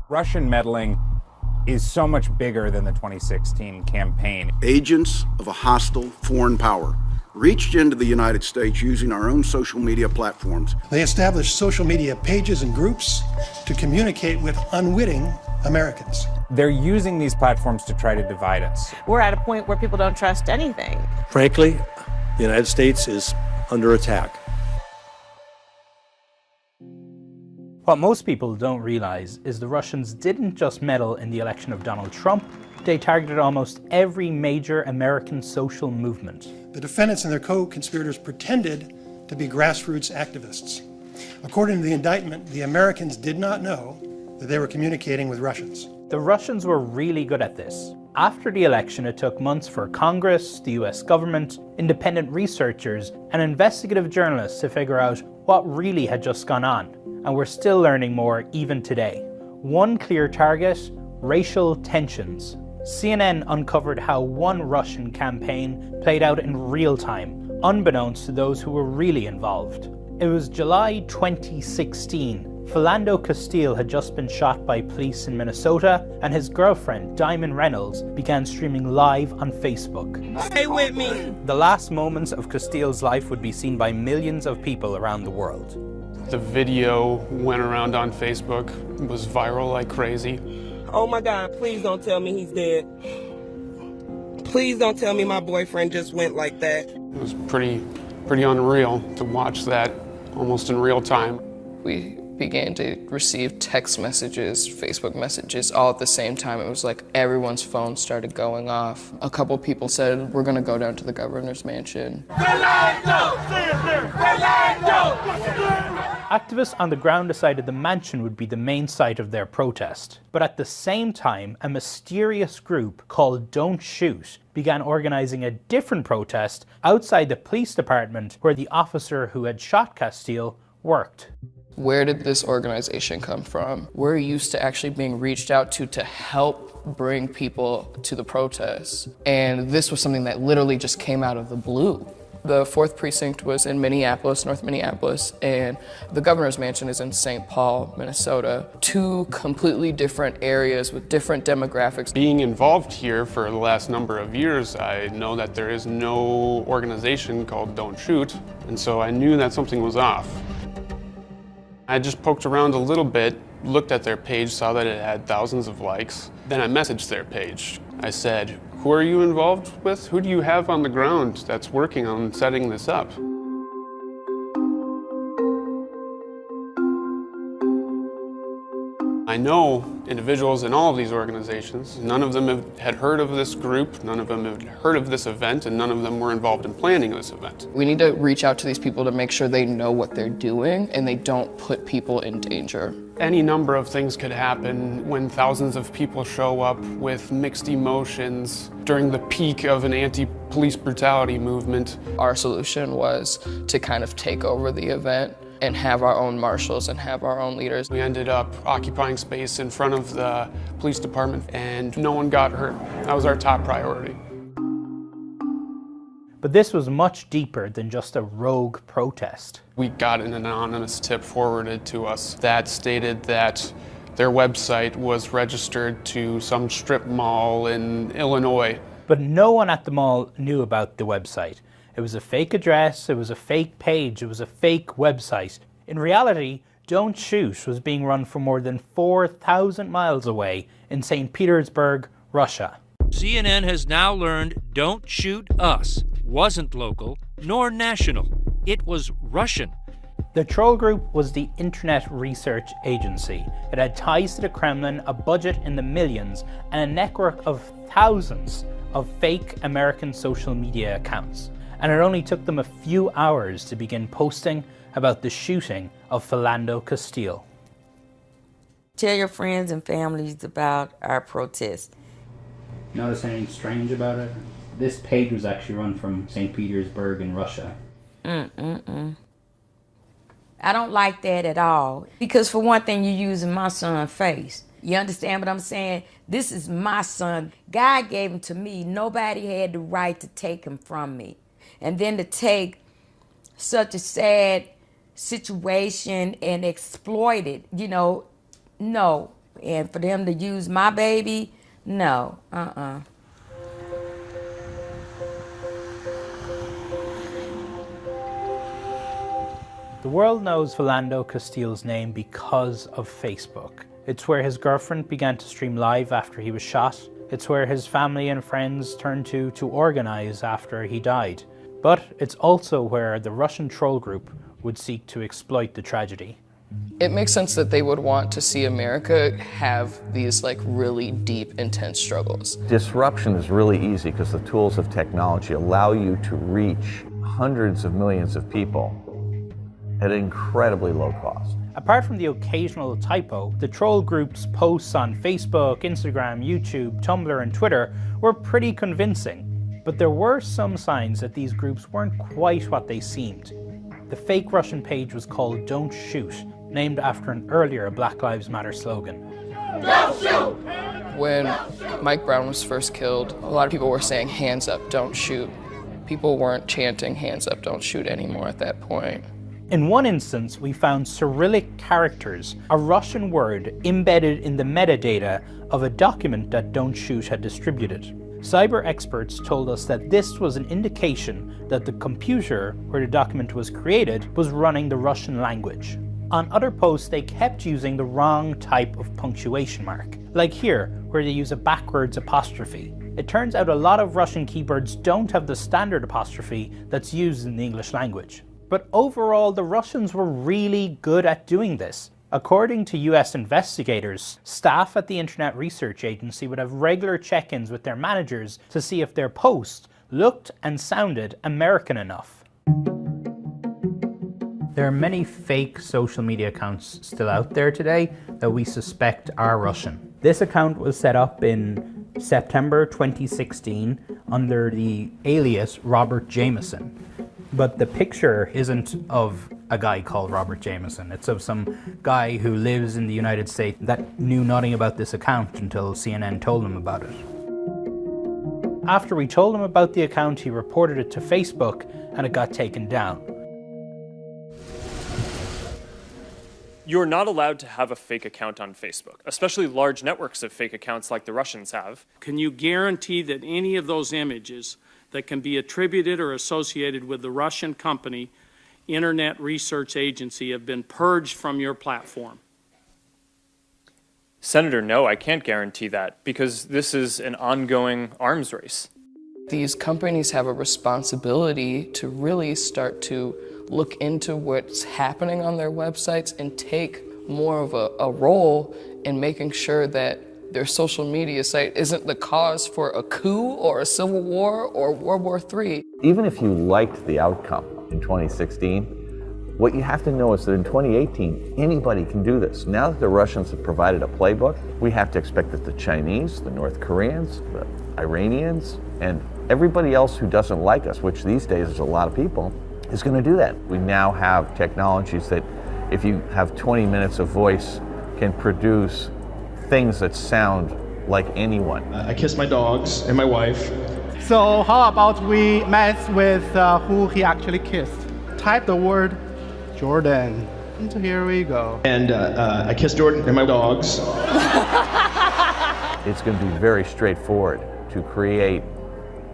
Russian meddling is so much bigger than the 2016 campaign. Agents of a hostile foreign power reached into the United States using our own social media platforms. They established social media pages and groups to communicate with unwitting Americans. They're using these platforms to try to divide us. We're at a point where people don't trust anything. Frankly, the United States is under attack. What most people don't realize is the Russians didn't just meddle in the election of Donald Trump, they targeted almost every major American social movement. The defendants and their co-conspirators pretended to be grassroots activists. According to the indictment, the Americans did not know that they were communicating with Russians. The Russians were really good at this. After the election, it took months for Congress, the US government, independent researchers, and investigative journalists to figure out what really had just gone on. And we're still learning more even today. One clear target: racial tensions. CNN uncovered how one Russian campaign played out in real time, unbeknownst to those who were really involved. It was July 2016. Philando Castile had just been shot by police in Minnesota, and his girlfriend, Diamond Reynolds, began streaming live on Facebook. Stay with me! The last moments of Castile's life would be seen by millions of people around the world. The video went around on Facebook, was viral like crazy. Oh my God, please don't tell me he's dead. Please don't tell me my boyfriend just went like that. It was pretty unreal to watch that almost in real time. We began to receive text messages, Facebook messages, all at the same time. It was like everyone's phone started going off. A couple people said, we're gonna go down to the governor's mansion. Activists on the ground decided the mansion would be the main site of their protest. But at the same time, a mysterious group called Don't Shoot began organizing a different protest outside the police department where the officer who had shot Castile worked. Where did this organization come from? We're used to actually being reached out to help bring people to the protests. And this was something that literally just came out of the blue. The 4th precinct was in Minneapolis, North Minneapolis, and the governor's mansion is in St. Paul, Minnesota. Two completely different areas with different demographics. Being involved here for the last number of years, I know that there is no organization called Don't Shoot, and so I knew that something was off. I just poked around a little bit, looked at their page, saw that it had thousands of likes. Then I messaged their page. I said, who are you involved with? Who do you have on the ground that's working on setting this up? I know individuals in all of these organizations. None of them had heard of this group, none of them had heard of this event, and none of them were involved in planning this event. We need to reach out to these people to make sure they know what they're doing and they don't put people in danger. Any number of things could happen when thousands of people show up with mixed emotions during the peak of an anti-police brutality movement. Our solution was to kind of take over the event and have our own marshals and have our own leaders. We ended up occupying space in front of the police department and no one got hurt. That was our top priority. But this was much deeper than just a rogue protest. We got an anonymous tip forwarded to us that stated that their website was registered to some strip mall in Illinois. But no one at the mall knew about the website. It was a fake address, it was a fake page, it was a fake website. In reality, Don't Shoot was being run from more than 4,000 miles away in St. Petersburg, Russia. CNN has now learned Don't Shoot Us wasn't local nor national. It was Russian. The troll group was the Internet Research Agency. It had ties to the Kremlin, a budget in the millions, and a network of thousands of fake American social media accounts. And it only took them a few hours to begin posting about the shooting of Philando Castile. Tell your friends and families about our protest. Notice anything strange about it? This page was actually run from St. Petersburg in Russia. I don't like that at all. Because for one thing, you're using my son's face. You understand what I'm saying? This is my son. God gave him to me. Nobody had the right to take him from me. And then to take such a sad situation and exploit it, no. And for them to use my baby, no, The world knows Philando Castile's name because of Facebook. It's where his girlfriend began to stream live after he was shot. It's where his family and friends turned to organize after he died. But it's also where the Russian troll group would seek to exploit the tragedy. It makes sense that they would want to see America have these like really deep, intense struggles. Disruption is really easy because the tools of technology allow you to reach hundreds of millions of people at an incredibly low cost. Apart from the occasional typo, the troll group's posts on Facebook, Instagram, YouTube, Tumblr, and Twitter were pretty convincing. But there were some signs that these groups weren't quite what they seemed. The fake Russian page was called Don't Shoot, named after an earlier Black Lives Matter slogan. Don't shoot! When Mike Brown was first killed, a lot of people were saying, hands up, don't shoot. People weren't chanting, hands up, don't shoot anymore at that point. In one instance, we found Cyrillic characters, a Russian word embedded in the metadata of a document that Don't Shoot had distributed. Cyber experts told us that this was an indication that the computer where the document was created was running the Russian language. On other posts, they kept using the wrong type of punctuation mark, like here, where they use a backwards apostrophe. It turns out a lot of Russian keyboards don't have the standard apostrophe that's used in the English language. But overall, the Russians were really good at doing this. According to US investigators, staff at the Internet Research Agency would have regular check-ins with their managers to see if their posts looked and sounded American enough. There are many fake social media accounts still out there today that we suspect are Russian. This account was set up in September 2016 under the alias Robert Jameson. But the picture isn't of a guy called Robert Jameson. It's of some guy who lives in the United States that knew nothing about this account until CNN told him about it. After we told him about the account, he reported it to Facebook and it got taken down. You're not allowed to have a fake account on Facebook, especially large networks of fake accounts like the Russians have. Can you guarantee that any of those images that can be attributed or associated with the Russian company Internet Research Agency have been purged from your platform? Senator, no, I can't guarantee that because this is an ongoing arms race. These companies have a responsibility to really start to look into what's happening on their websites and take more of a role in making sure that their social media site isn't the cause for a coup or a civil war or World War III. Even if you liked the outcome in 2016, what you have to know is that in 2018, anybody can do this. Now that the Russians have provided a playbook, we have to expect that the Chinese, the North Koreans, the Iranians, and everybody else who doesn't like us, which these days is a lot of people, is going to do that. We now have technologies that, if you have 20 minutes of voice, can produce things that sound like anyone. I kiss my dogs and my wife. So how about we mess with who he actually kissed? Type the word Jordan. And here we go. And I kiss Jordan and my dogs. It's going to be very straightforward to create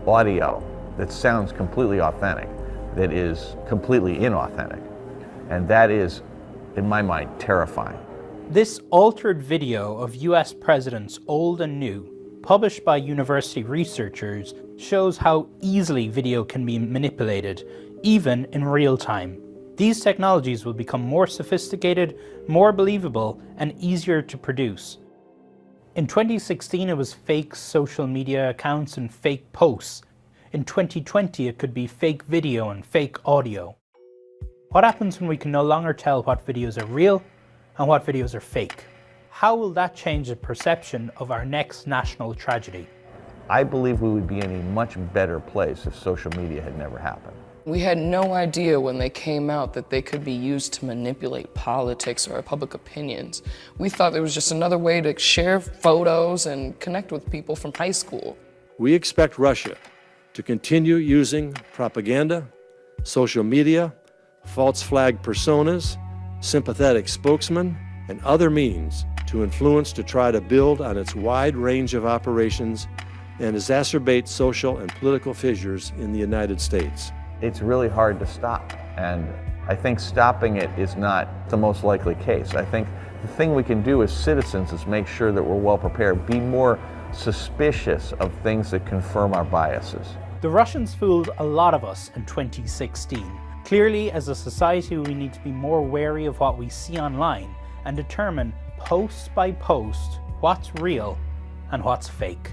audio that sounds completely authentic, that is completely inauthentic. And that is, in my mind, terrifying. This altered video of US presidents old and new, published by university researchers, shows how easily video can be manipulated, even in real time. These technologies will become more sophisticated, more believable, and easier to produce. In 2016, it was fake social media accounts and fake posts. In 2020, it could be fake video and fake audio. What happens when we can no longer tell what videos are real and what videos are fake? How will that change the perception of our next national tragedy? I believe we would be in a much better place if social media had never happened. We had no idea when they came out that they could be used to manipulate politics or public opinions. We thought it was just another way to share photos and connect with people from high school. We expect Russia to continue using propaganda, social media, false flag personas, sympathetic spokesmen, and other means to to influence to try to build on its wide range of operations and exacerbate social and political fissures in the United States. It's really hard to stop, and I think stopping it is not the most likely case. I think the thing we can do as citizens is make sure that we're well prepared, be more suspicious of things that confirm our biases. The Russians fooled a lot of us in 2016. Clearly, as a society, we need to be more wary of what we see online and determine post by post what's real and what's fake.